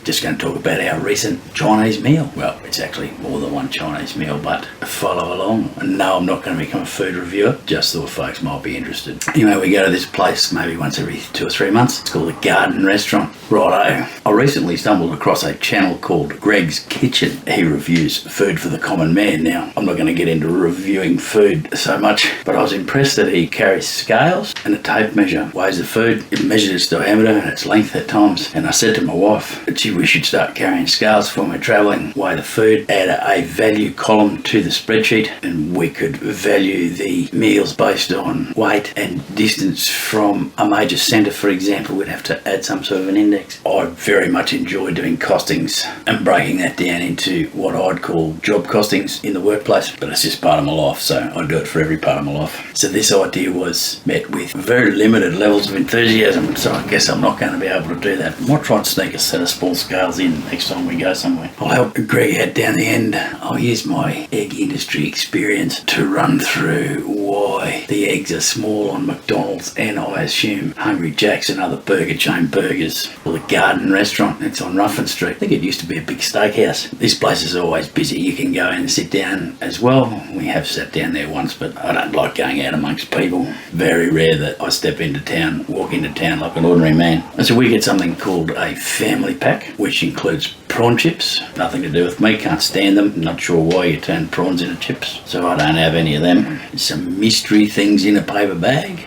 just going to talk about our recent Chinese meal. Well, it's actually more than one Chinese meal, but follow along. And no, I'm not going to become a food reviewer, just thought folks might be interested. Anyway, we go to this place maybe once every 2 or 3 months. It's called the Garden Restaurant. Righto. I recently stumbled across a channel called Greg's Kitchen. He reviews food for the common man. Now, I'm not going to get into reviewing food so much, but I was impressed that he carries scales and a tape measure, weighs the food, it measures its diameter and its length at times. And I said to my wife, gee, we should start carrying scales when we're travelling, weigh the food, add a value column to the spreadsheet, and we could value the meals based on weight and distance from a major centre, for example. We'd have to add some sort of an index. I very much enjoy doing costings and breaking that down into what I'd call job costings in the workplace, but it's just part of my life, so I do it for every part of my life. So this idea was met with very limited levels of enthusiasm, so I guess I'm not going to be able to do that. I might try and sneak a set of small scales in next time we go somewhere. I'll help Greg out down the end. I'll use my egg industry experience to run through why the eggs are small on McDonald's and I assume Hungry Jack's and other burger chain burgers. Or the Garden Restaurant, it's on Ruffin Street. I think it used to be a big steakhouse. This place is always busy. You can go in and sit down as well. We have sat down there once, but I don't like going out amongst people. Very rare that I step into town, walk into town like an ordinary man. And so we get something called a family pack, which includes prawn chips. Nothing to do with me, can't stand them. Not sure why you turn prawns into chips, so I don't have any of them. Some mystery things in a paper bag.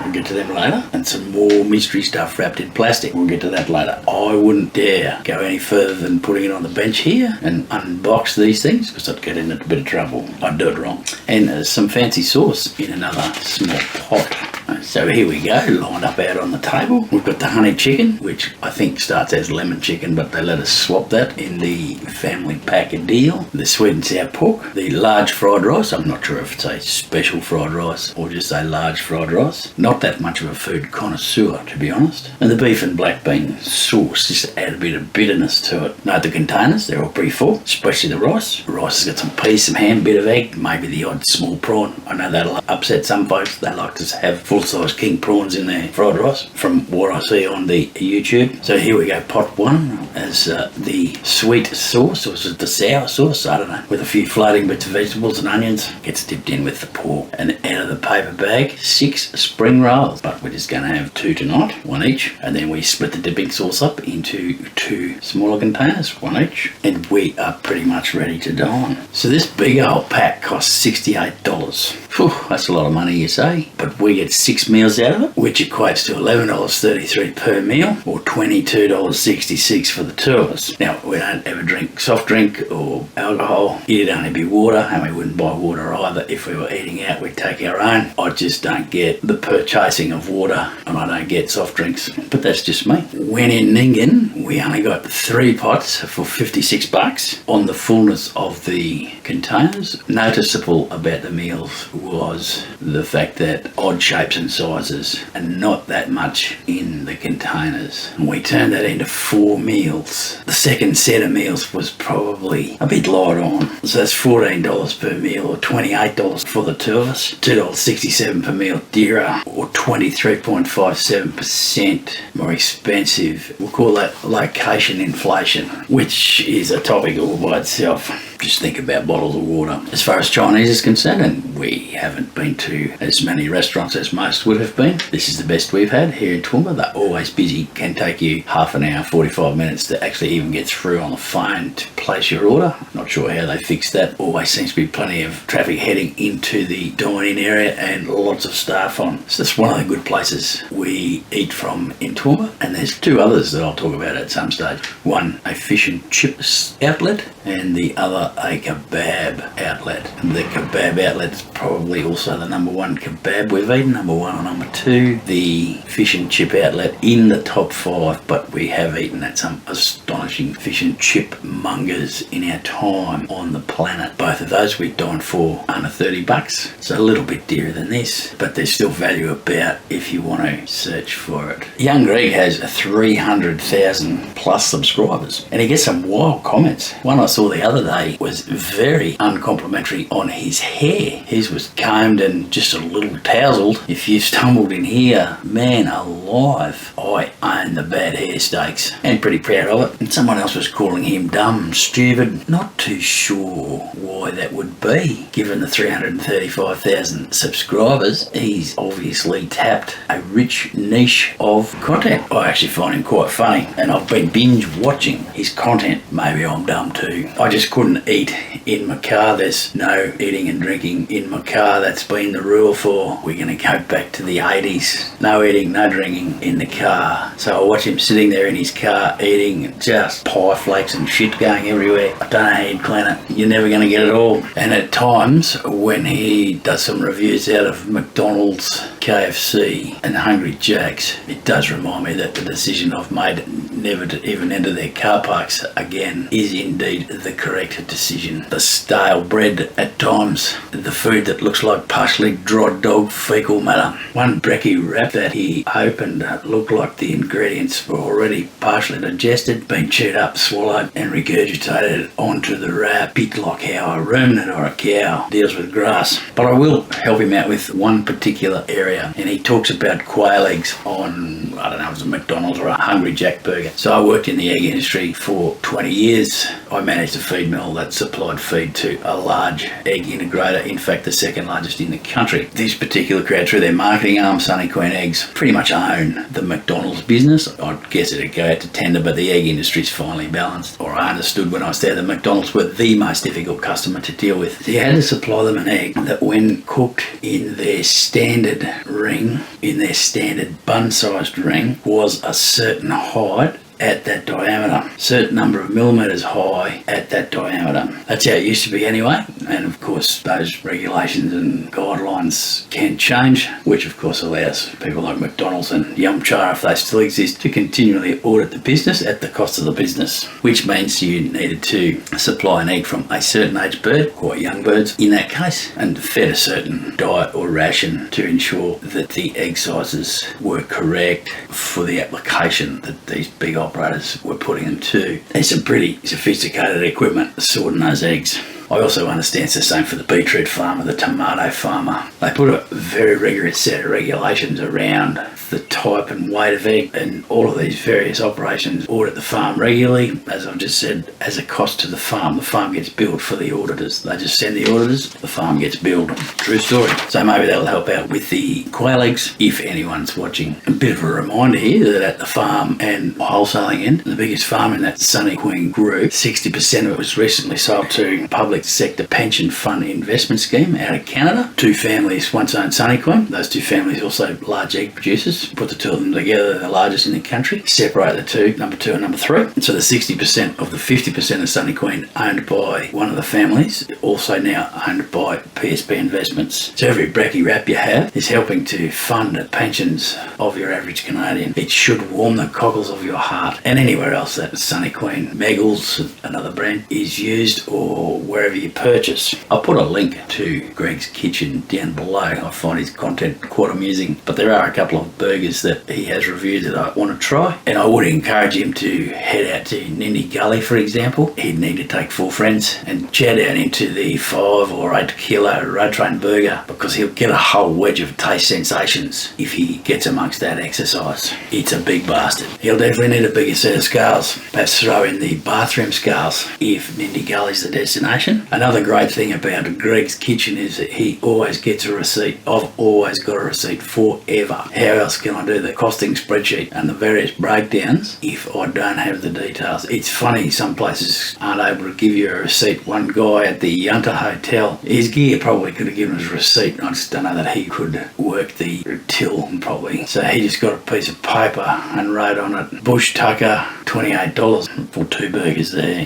We'll get to them later. And some more mystery stuff wrapped in plastic. We'll get to that later. I wouldn't dare go any further than putting it on the bench here and unbox these things because I'd get in a bit of trouble. I'd do it wrong. And some fancy sauce in another small pot. So here we go, lined up out on the table. We've got the honey chicken, which I think starts as lemon chicken, but they let us swap that in the family pack deal. The sweet and sour pork, the large fried rice. I'm not sure if it's a special fried rice or just a large fried rice. Not that much of a food connoisseur, to be honest. And the beef and black bean sauce, just to add a bit of bitterness to it. Note the containers, they're all pretty full, especially the rice. The rice has got some peas, some ham, bit of egg, maybe the odd small prawn. I know that'll upset some folks. They like to have full-size king prawns in their fried rice, from what I see on the YouTube. So here we go, pot one as the sweet sauce, or is it the sour sauce? I don't know. With a few floating bits of vegetables and onions. Gets dipped in with the pork. And out of the paper bag, 6 spring rolls. But we're just going to have 2 tonight, 1 each. And then we split the dipping sauce up into 2 smaller containers, 1 each. And we are pretty much ready to dine. So this big old pack costs $68. Whew, that's a lot of money, you say. But we get 6 meals out of it, which equates to $11.33 per meal, or $22.66 for the 2 of us. Now, we don't ever drink soft drink or alcohol. It'd only be water, and we wouldn't buy water either. If we were eating out, we'd take our own. I just don't get the purchasing of water, and I don't get soft drinks. But that's just me. When in Nyngan, we only got 3 pots for $56 on the fullness of the containers. Noticeable about the meals was the fact that odd shapes and sizes and not that much in the containers. And we turned that into 4 meals. The second set of meals was probably a bit light on. So that's $14 per meal, or $28 for the 2 of us. $2.67 per meal dearer, or 23.57% more expensive. We'll call that location inflation, which is a topic all by itself. Just think about bottles of water. As far as Chinese is concerned, and we haven't been to as many restaurants as most would have been, this is the best we've had here in Toowoomba. They're always busy. Can take you half an hour, 45 minutes to actually even get through on the phone to place your order. Not sure how they fixed that. Always seems to be plenty of traffic heading into the dine-in area and lots of staff on. So that's one of the good places we eat from in Toowoomba. And there's 2 others that I'll talk about at some stage. One, a fish and chips outlet, and the other a kebab outlet. And the kebab outlet is probably also the number 1 kebab we've eaten, number 1 or number 2. The fish and chip outlet in the top 5, but we have eaten at some astonishing fish and chip mongers in our time on the planet. Both of those we dined for under $30. So a little bit dearer than this, but there's still value about if you want to search for it. Young Greg has 300,000 plus subscribers, and he gets some wild comments. One I saw the other day, actually was very uncomplimentary on his hair. His was combed and just a little tousled. If you stumbled in here, man alive, I own the bad hair stakes and pretty proud of it. And someone else was calling him dumb, stupid. Not too sure why that would be. Given the 335,000 subscribers, he's obviously tapped a rich niche of content. I actually find him quite funny, and I've been binge watching his content. Maybe I'm dumb too. I just couldn't eat in my car. There's no eating and drinking in my car. That's been the rule for, we're going to go back to the 80s. No eating, no drinking in the car. So I watch him sitting there in his car eating just pie flakes and shit going everywhere. I don't know how you'd clean it. You're never going to get it all. And at times when he does some reviews out of McDonald's, KFC and Hungry Jack's, it does remind me that the decision I've made never to even enter their car parks again is indeed the correct decision. The stale bread at times, the food that looks like partially dried dog fecal matter. One brekkie wrap that he opened looked like the ingredients were already partially digested, been chewed up, swallowed and regurgitated onto the wrap. Bit like how a ruminant or a cow deals with grass. But I will help him out with one particular area, and he talks about quail eggs on, I don't know, it was a McDonald's or a Hungry Jack burger. So I worked in the egg industry for 20 years. I managed a feed mill that supplied feed to a large egg integrator, in fact the second largest in the country. This particular crowd, through their marketing arm, Sunny Queen Eggs, pretty much own the McDonald's business. I guess it'd go out to tender, but the egg industry's finally balanced. Or I understood when I was there that McDonald's were the most difficult customer to deal with. You had to supply them an egg that when cooked in their standard ring, in their standard bun-sized ring, was a certain height at that diameter, certain number of millimetres high at that diameter. That's how it used to be anyway, and of course those regulations and guidelines can change, which of course allows people like McDonald's and Yum-Cha, if they still exist, to continually audit the business at the cost of the business, which means you needed to supply an egg from a certain age bird, quite young birds in that case, and fed a certain diet or ration to ensure that the egg sizes were correct for the application that these big operators were putting them to. There's some pretty sophisticated equipment sorting those eggs. I also understand it's the same for the beetroot farmer, the tomato farmer. They put a very rigorous set of regulations around the type and weight of egg, and all of these various operations audit the farm regularly. As I've just said, as a cost to the farm gets billed for the auditors. They just send the auditors, the farm gets billed. True story. So maybe that'll help out with the quail eggs if anyone's watching. A bit of a reminder here that at the farm and wholesaling end, the biggest farm in that Sunny Queen group, 60% of it was recently sold to public sector pension fund investment scheme out of Canada. Two families once owned Sunny Queen. Those two families also large egg producers. Put the two of them together, the largest in the country. Separate the two, number 2 and number 3. So the 60% of the 50% of Sunny Queen owned by one of the families, also now owned by PSP Investments. So every brekkie wrap you have is helping to fund the pensions of your average Canadian. It should warm the cockles of your heart. And anywhere else that Sunny Queen, Meggles, another brand, is used, or wherever you purchase. I'll put a link to Greg's Kitchen down below. I find his content quite amusing, but there are a couple of burgers that he has reviewed that I want to try, and I would encourage him to head out to Nindy Gully, for example. He'd need to take 4 friends and chow down into the 5 or 8 kilo Road Train burger, because he'll get a whole wedge of taste sensations if he gets amongst that exercise. It's a big bastard. He'll definitely need a bigger set of scales. Perhaps throw in the bathroom scales if Nindy Gully's the destination. Another great thing about Greg's Kitchen is that he always gets a receipt. I've always got a receipt forever. How else can I do the costing spreadsheet and the various breakdowns if I don't have the details? It's funny, some places aren't able to give you a receipt. One guy at the Yunta Hotel, his gear probably could have given us a receipt. I just don't know that he could work the till properly. So he just got a piece of paper and wrote on it, Bush Tucker, $28 for 2 burgers there.